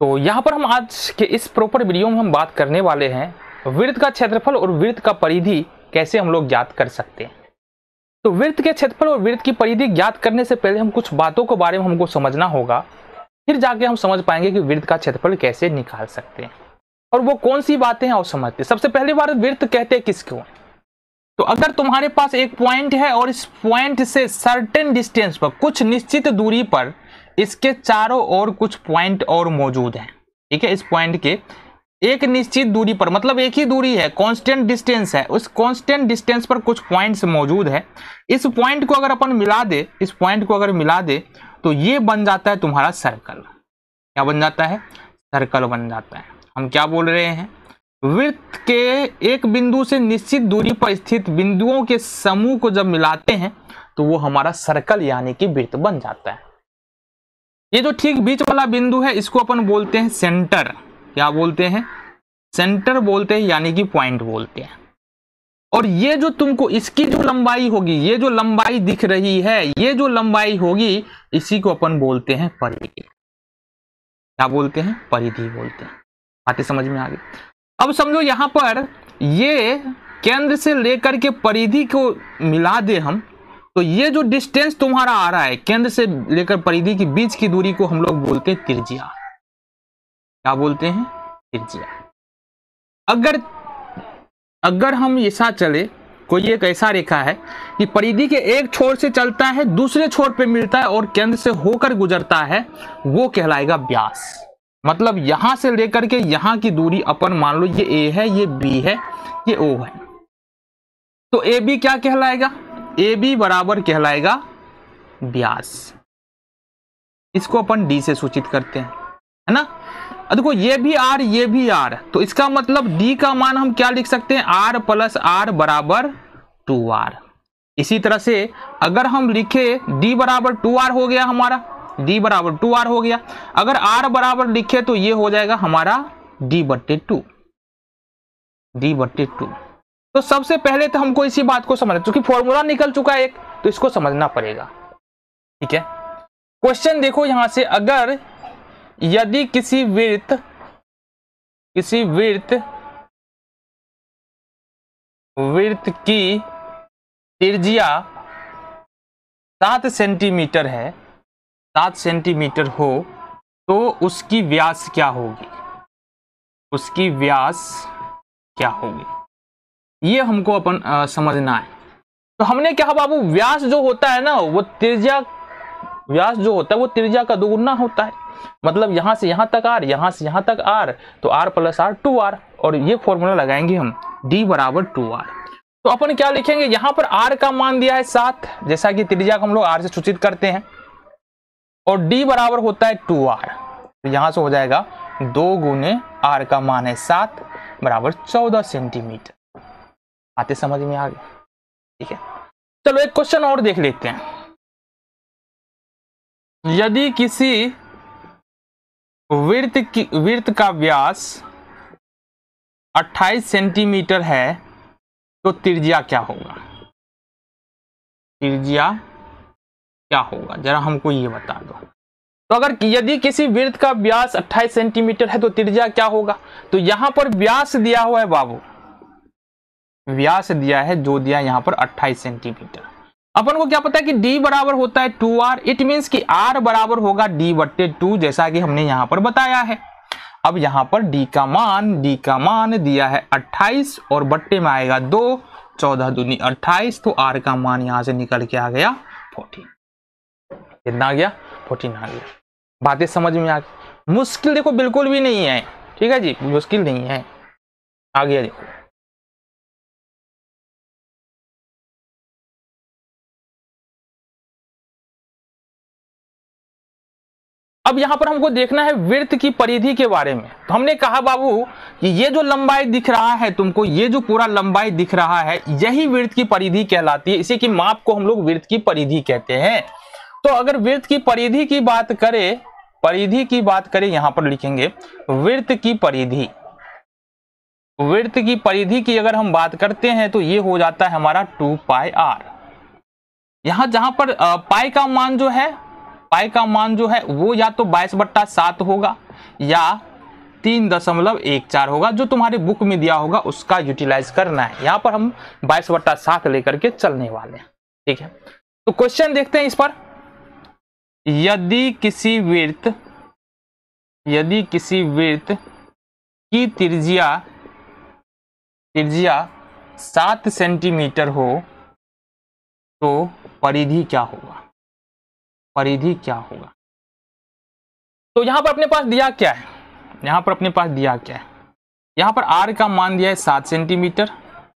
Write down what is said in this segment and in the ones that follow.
तो यहाँ पर हम आज के इस प्रॉपर वीडियो में हम बात करने वाले हैं वृत्त का क्षेत्रफल और वृत्त का परिधि कैसे हम लोग ज्ञात कर सकते हैं। तो वृत्त के क्षेत्रफल और वृत्त की परिधि ज्ञात करने से पहले हम कुछ बातों के बारे में हमको समझना होगा, फिर जाके हम समझ पाएंगे कि वृत्त का क्षेत्रफल कैसे निकाल सकते हैं और वो कौन सी बातें हैं और समझते हैं। सबसे पहली बात, वृत्त कहते हैं किसको? तो अगर तुम्हारे पास एक पॉइंट है और इस पॉइंट से सर्टेन डिस्टेंस पर, कुछ निश्चित दूरी पर इसके चारों ओर कुछ पॉइंट और मौजूद हैं, ठीक है। इस पॉइंट के एक निश्चित दूरी पर, मतलब एक ही दूरी है, कांस्टेंट डिस्टेंस है, उस कांस्टेंट डिस्टेंस पर कुछ पॉइंट्स मौजूद है। इस पॉइंट को अगर अपन मिला दे, इस पॉइंट को अगर मिला दे तो ये बन जाता है तुम्हारा सर्कल। क्या बन जाता है? सर्कल बन जाता है। हम क्या बोल रहे हैं? वृत्त के एक बिंदु से निश्चित दूरी पर स्थित बिंदुओं के समूह को जब मिलाते हैं तो वो हमारा सर्कल यानी कि वृत्त बन जाता है। ये जो ठीक बीच वाला बिंदु है इसको अपन बोलते हैं सेंटर। क्या बोलते हैं? सेंटर बोलते हैं, यानी कि पॉइंट बोलते हैं। और ये जो तुमको इसकी जो लंबाई होगी, ये जो लंबाई दिख रही है, ये जो लंबाई होगी, इसी को अपन बोलते हैं परिधि। क्या बोलते हैं? परिधि बोलते हैं। बातें समझ में आ गई? अब समझो यहां पर ये केंद्र से लेकर के परिधि को मिला दे हम, तो ये जो डिस्टेंस तुम्हारा आ रहा है केंद्र से लेकर परिधि के बीच की दूरी को हम लोग बोलते हैं त्रिज्या। क्या बोलते हैं? त्रिज्या। अगर हम ऐसा चले, कोई एक ऐसा रेखा है कि परिधि के एक छोर से चलता है, दूसरे छोर पे मिलता है और केंद्र से होकर गुजरता है, वो कहलाएगा व्यास। मतलब यहां से लेकर के यहां की दूरी अपन मान लो ये ए है, ये बी है, ये ओ है, तो ए बी क्या कहलाएगा? ए बी बराबर कहलाएगा व्यास। इसको अपन डी से सूचित करते हैं, है ना। देखो ये भी आर, ये भी आर, तो इसका मतलब डी का मान हम क्या लिख सकते हैं? आर प्लस आर बराबर 2r। इसी तरह से अगर हम लिखे डी बराबर 2r हो गया हमारा, डी बराबर 2r हो गया। अगर आर बराबर लिखे तो ये हो जाएगा हमारा d/2, d/2। तो सबसे पहले तो हमको इसी बात को समझना, क्योंकि फॉर्मूला निकल चुका है एक, तो इसको समझना पड़ेगा, ठीक है। क्वेश्चन देखो यहां से, अगर यदि किसी वृत्त की त्रिज्या 7 सेंटीमीटर है, 7 सेंटीमीटर हो, तो उसकी व्यास क्या होगी? उसकी व्यास क्या होगी, ये हमको अपन समझना है। तो हमने क्या बाबू, व्यास जो होता है ना, वो त्रिज्या, व्यास जो होता है वो त्रिज्या का दोगुना होता है। मतलब यहां से यहां तक आर, यहां से यहां तक आर, तो आर प्लस आर 2r, और ये फॉर्मूला लगाएंगे हम d बराबर 2r। तो अपन क्या लिखेंगे? यहां पर r का मान दिया है 7, जैसा कि त्रिज्या को हम लोग r से सूचित करते हैं, और d बराबर होता है 2r। तो यहां से हो जाएगा 2 गुने r का मान है 7 बराबर 14 सेंटीमीटर। आते समझ में आ गए? ठीक है, चलो एक क्वेश्चन और देख लेते हैं। यदि किसी वृत्त का व्यास 28 सेंटीमीटर है तो त्रिज्या क्या होगा? त्रिज्या क्या होगा, जरा हमको ये बता दो। तो अगर यदि किसी वृत्त का व्यास 28 सेंटीमीटर है तो त्रिज्या क्या होगा? तो यहां पर व्यास दिया हुआ है बाबू, व्यास दिया है, जो दिया यहां पर 28 सेंटीमीटर। अपन को क्या पता है कि d बराबर होता है 2r, इट मींस कि r बराबर होगा d/2, जैसा कि हमने यहां पर बताया है। अब यहां पर d का मान दिया है 28 और बट्टे में आएगा 2, 14 दूनी 28, तो r का मान यहां से निकल के आ गया 14। कितना आ गया? 14 आ गया। बातें समझ में आ गई? मुश्किल देखो बिल्कुल भी नहीं है, ठीक है जी, मुश्किल नहीं है। आ गया देखो, अब यहां पर हमको देखना है वृत्त की परिधि के बारे में। तो हमने कहा बाबू कि ये जो लंबाई दिख रहा है तुमको, ये जो पूरा लंबाई दिख रहा है, यही वृत्त की परिधि कहलाती है। इसी की माप को हम लोग वृत्त की परिधि कहते हैं। तो अगर वृत्त की परिधि की बात करें, यहां पर लिखेंगे वृत्त की परिधि। वृत्त की परिधि की अगर हम बात करते हैं तो ये हो जाता है हमारा 2πr। यहां जहां पर पाई का मान जो है पाई का मान जो है वो या तो 22/7 होगा या 3.14 होगा, जो तुम्हारे बुक में दिया होगा उसका यूटिलाइज करना है। यहाँ पर हम 22/7 लेकर के चलने वाले हैं, ठीक है। तो क्वेश्चन देखते हैं इस पर। यदि किसी वृत्त की त्रिज्या 7 सेंटीमीटर हो तो परिधि क्या होगा? तो यहां पर अपने पास दिया क्या है? यहाँ पर r का मान दिया है 7 सेंटीमीटर।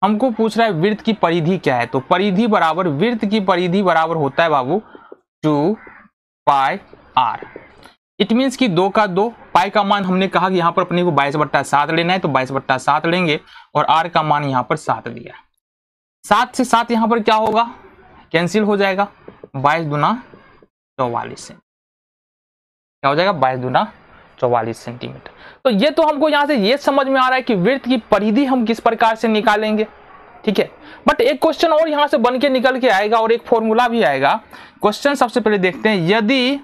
हमको पूछ रहा है वृत्त की परिधि क्या है। तो परिधि बराबर, वृत्त की परिधि बराबर होता है बाबू 2 पाई r। इट मीन्स कि 2 का 2, पाई का मान हमने कहा कि यहाँ पर अपने को 22/7 लेना है, तो 22/7 लेंगे और r का मान यहाँ पर 7 दिया है। 7 से 7 यहाँ पर क्या होगा? कैंसिल हो जाएगा। 22 दूना 44 से क्या हो जाएगा? 22 दूना 44 सेंटीमीटर। तो ये तो हमको यहाँ से ये समझ में आ रहा है कि वृत्त की परिधि हम किस प्रकार से निकालेंगे, ठीक है। बट एक क्वेश्चन और यहाँ से बन के निकल के आएगा और एक फॉर्मूला भी आएगा। क्वेश्चन सबसे पहले देखते हैं। यदि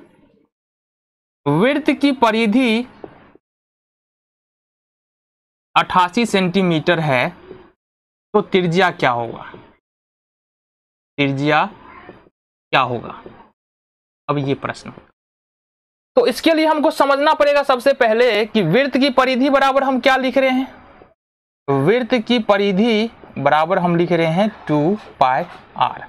वृत्त की परिधि 88 सेंटीमीटर है तो त्रिज्या क्या होगा? अब ये प्रश्न, तो इसके लिए हमको समझना पड़ेगा सबसे पहले कि वृत्त की परिधि बराबर हम क्या लिख रहे हैं? वृत्त की परिधि बराबर हम लिख रहे हैं 2 पाई r।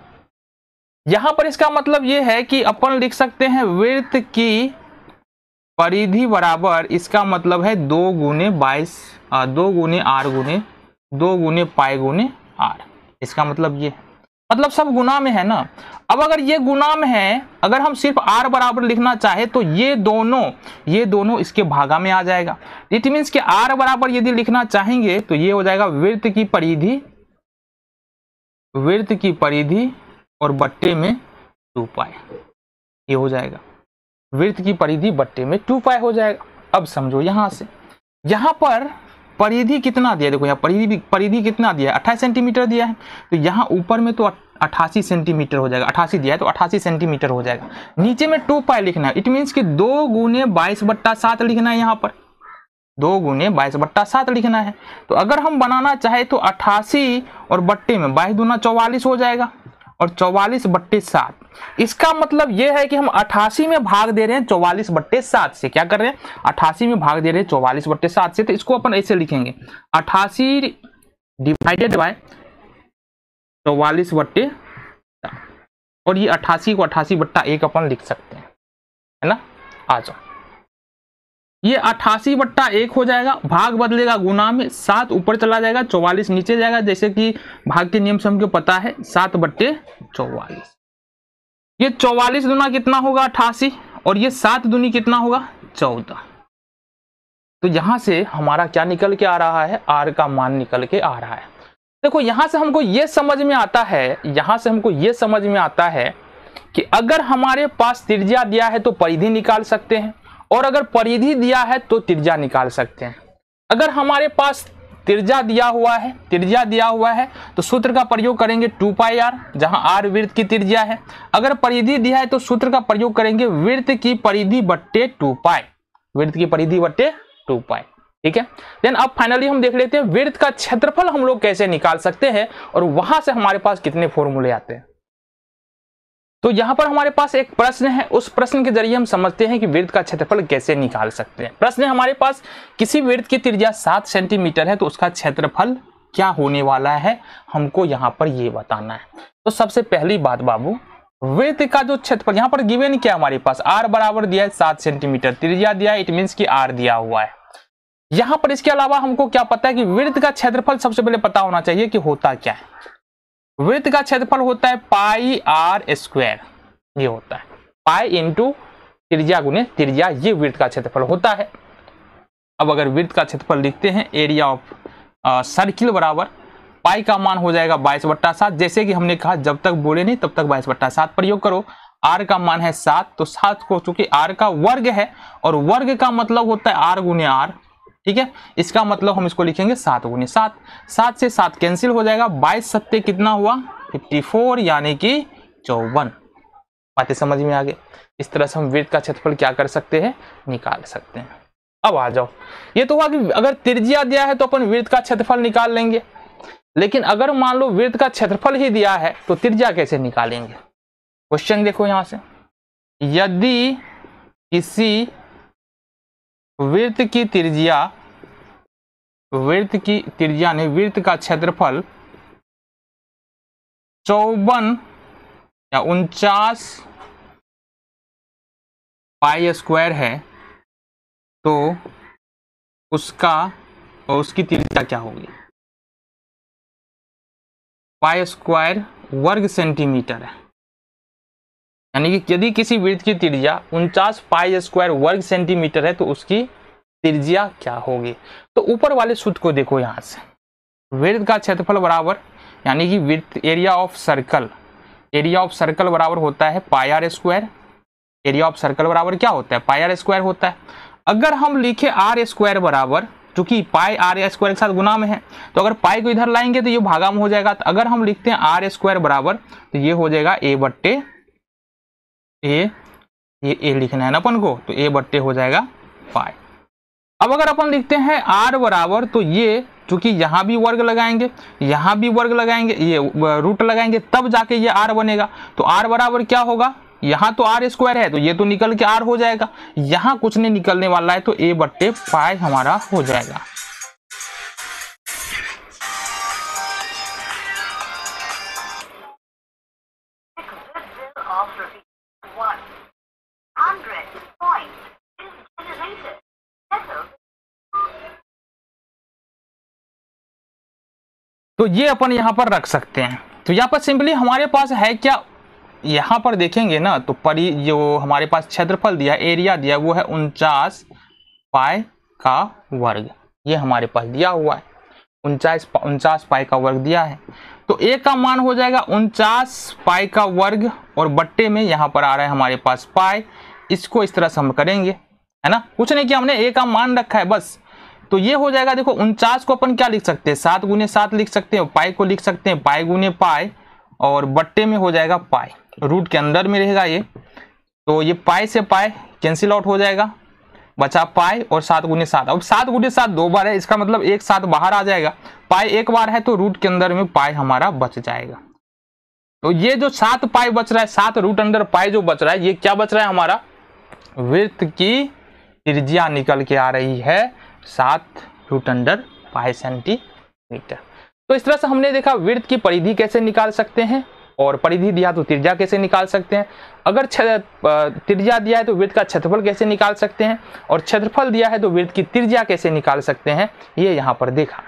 यहां पर इसका मतलब यह है कि अपन लिख सकते हैं वृत्त की परिधि बराबर, इसका मतलब है 2 गुने पाई गुने r। इसका मतलब ये, मतलब सब गुना में है ना। अब अगर ये गुना में है, अगर हम सिर्फ r बराबर लिखना चाहे तो ये दोनों इसके भागा में आ जाएगा। इट मीन्स कि r बराबर यदि लिखना चाहेंगे तो ये हो जाएगा वृत्त की परिधि और बट्टे में 2 पाई। ये हो जाएगा वृत्त की परिधि बट्टे में 2 पाई हो जाएगा। अब समझो यहां से, यहां पर परिधि कितना दिया है? देखो यहाँ परिधि कितना दिया है? 28 सेंटीमीटर दिया है। तो यहाँ ऊपर में तो 88 सेंटीमीटर हो जाएगा। 88 दिया है तो 88 सेंटीमीटर हो जाएगा। नीचे में 2 पाई लिखना है। इट मीन्स कि 2 गुने 22/7 लिखना है। यहाँ पर 2 गुने 22/7 लिखना है। तो अगर हम बनाना चाहे तो 88 और बट्टे में 22 दूना 44 हो जाएगा और 44/7। इसका मतलब यह है कि हम 88 में भाग दे रहे हैं 44/7 से। क्या कर रहे हैं? 88 में भाग दे रहे हैं 44/7 से। तो इसको अपन ऐसे लिखेंगे 88 डिवाइडेड बाय 44/7 और ये 88 को 88/1 अपन लिख सकते हैं, है ना। आ जाओ, ये 88/1 हो जाएगा। भाग बदलेगा गुना में, 7 ऊपर चला जाएगा 44 नीचे जाएगा, जैसे कि भाग के नियम से हमको पता है 7/44। ये 44 दूना कितना होगा? 88 और ये 7 दूनी कितना होगा? 14। तो यहां से हमारा क्या निकल के आ रहा है? r का मान निकल के आ रहा है। देखो यहां से हमको ये समझ में आता है कि अगर हमारे पास त्रिज्या दिया है तो परिधि निकाल सकते हैं, और अगर परिधि दिया है तो त्रिज्या निकाल सकते हैं। अगर हमारे पास त्रिज्या दिया हुआ है तो सूत्र का प्रयोग करेंगे 2 पाई r, जहां r वृत्त की त्रिज्या है। अगर परिधि दिया है तो सूत्र का प्रयोग करेंगे वृत्त की परिधि बट्टे 2 पाई, ठीक है। देन अब फाइनली हम देख लेते हैं वृत्त का क्षेत्रफल हम लोग कैसे निकाल सकते हैं और वहां से हमारे पास कितने फॉर्मूले आते हैं। तो यहां पर हमारे पास एक प्रश्न है, उस प्रश्न के जरिए हम समझते हैं कि वृत्त का क्षेत्रफल कैसे निकाल सकते हैं। प्रश्न है हमारे पास, किसी वृत्त की त्रिज्या 7 सेंटीमीटर है तो उसका क्षेत्रफल क्या होने वाला है, हमको यहां पर ये बताना है। तो सबसे पहली बात बाबू, वृत्त का जो क्षेत्रफल यहाँ पर गिवन क्या हमारे पास, r बराबर दिया है 7 सेंटीमीटर, त्रिज्या दिया है, इट मीन्स कि r दिया हुआ है। यहां पर इसके अलावा हमको क्या पता है कि वृत्त का क्षेत्रफल सबसे पहले पता होना चाहिए कि होता क्या है। वृत्त का क्षेत्रफल होता है पाई r स्क्वायर, ये होता है पाई इंटू त्रिज्या गुने त्रिज्या, ये वृत्त का क्षेत्रफल होता है। अब अगर वृत्त का क्षेत्रफल लिखते हैं, एरिया ऑफ सर्किल बराबर पाई का मान हो जाएगा 22/7। जैसे कि हमने कहा जब तक बोले नहीं तब तक 22/7 प्रयोग करो। r का मान है 7, तो 7 को चूंकि r का वर्ग है और वर्ग का मतलब होता है r गुने r, ठीक है। इसका मतलब हम इसको लिखेंगे 7 गुने 7। 7 से 7 कैंसिल हो जाएगा, 22 सत्ते कितना हुआ? 54, यानी कि 54। बातें समझ में आ गई। इस तरह से हम वृत्त का क्षेत्रफल क्या कर सकते हैं, निकाल सकते हैं। अब आ जाओ, ये तो हुआ कि अगर त्रिज्या दिया है तो अपन वृत्त का क्षेत्रफल निकाल लेंगे, लेकिन अगर मान लो वृत्त का क्षेत्रफल ही दिया है तो त्रिज्या कैसे निकालेंगे। क्वेश्चन देखो यहां से, यदि किसी वृत्त की त्रिज्या ने वृत्त का क्षेत्रफल 54 या 49 पाई स्क्वायर है तो उसकी त्रिज्या क्या होगी। पाई स्क्वायर वर्ग सेंटीमीटर है, यानी कि यदि किसी वृत्त की त्रिज्या 49 पाई स्क्वायर वर्ग सेंटीमीटर है तो उसकी त्रिज्या क्या होगी। तो ऊपर वाले सूत्र को देखो, यहां से वृत्त का क्षेत्रफल बराबर, यानी कि वृत्त एरिया ऑफ सर्कल बराबर होता है pi r square. Area of circle बराबर क्या होता है, पाई आर स्क्वायर होता है। अगर हम लिखे आर स्क्वायर बराबर, चूंकि पाई आर स्क्वायर के साथ गुना में है तो अगर पाई को इधर लाएंगे तो ये भागा में हो जाएगा। तो अगर हम लिखते हैं आर स्क्वायर बराबर तो ये हो जाएगा ए बट्टे ए, ये ए लिखना है ना अपन को, तो ए बट्टे हो जाएगा पाई। अब अगर अपन लिखते हैं आर बराबर, तो ये चूंकि यहां भी वर्ग लगाएंगे, यहां भी वर्ग लगाएंगे, ये रूट लगाएंगे, तब जाके ये आर बनेगा। तो आर बराबर क्या होगा, यहां तो आर स्क्वायर है तो ये तो निकल के आर हो जाएगा, यहां कुछ नहीं निकलने वाला है तो ए बट्टे पाई हमारा हो जाएगा। तो ये अपन यहां पर रख सकते हैं। तो यहां पर सिंपली हमारे पास है क्या, यहां पर देखेंगे ना तो जो हमारे पास क्षेत्रफल दिया, एरिया दिया, वो है 49 पाई का वर्ग। ये हमारे पास दिया हुआ है 49 पाई का वर्ग दिया है। तो ए का मान हो जाएगा 49 पाई का वर्ग और बट्टे में यहां पर आ रहा है हमारे पास पाई। इसको इस तरह से हम करेंगे, है ना, कुछ नहीं किया हमने, ए का मान रखा है बस। तो ये हो जाएगा, देखो 49 को अपन क्या लिख सकते हैं, 7 गुने 7 लिख सकते हैं, पाई को लिख सकते हैं पाई गुने पाई, और बट्टे में हो जाएगा पाई, रूट के अंदर में रहेगा ये। तो ये पाई से पाई कैंसिल आउट हो जाएगा, बचा पाई और 7 गुने 7। अब 7 गुने 7 2 बार है, इसका मतलब एक 7 बाहर आ जाएगा, पाई एक बार है तो रूट के अंदर में पाई हमारा बच जाएगा। तो ये जो 7 पाई बच रहा है, 7 रूट अंडर पाई जो बच रहा है, ये क्या बच रहा है हमारा, वृत्त की त्रिज्या निकल के आ रही है 7 रूट अंडर पाई सेंटीमीटर। तो इस तरह से हमने देखा वृत्त की परिधि कैसे निकाल सकते हैं, और परिधि दिया तो त्रिज्या कैसे निकाल सकते हैं। अगर त्रिज्या दिया है तो वृत्त का क्षेत्रफल कैसे निकाल सकते हैं, और क्षेत्रफल दिया है तो वृत्त की त्रिज्या कैसे निकाल सकते हैं, ये यहाँ पर देखा।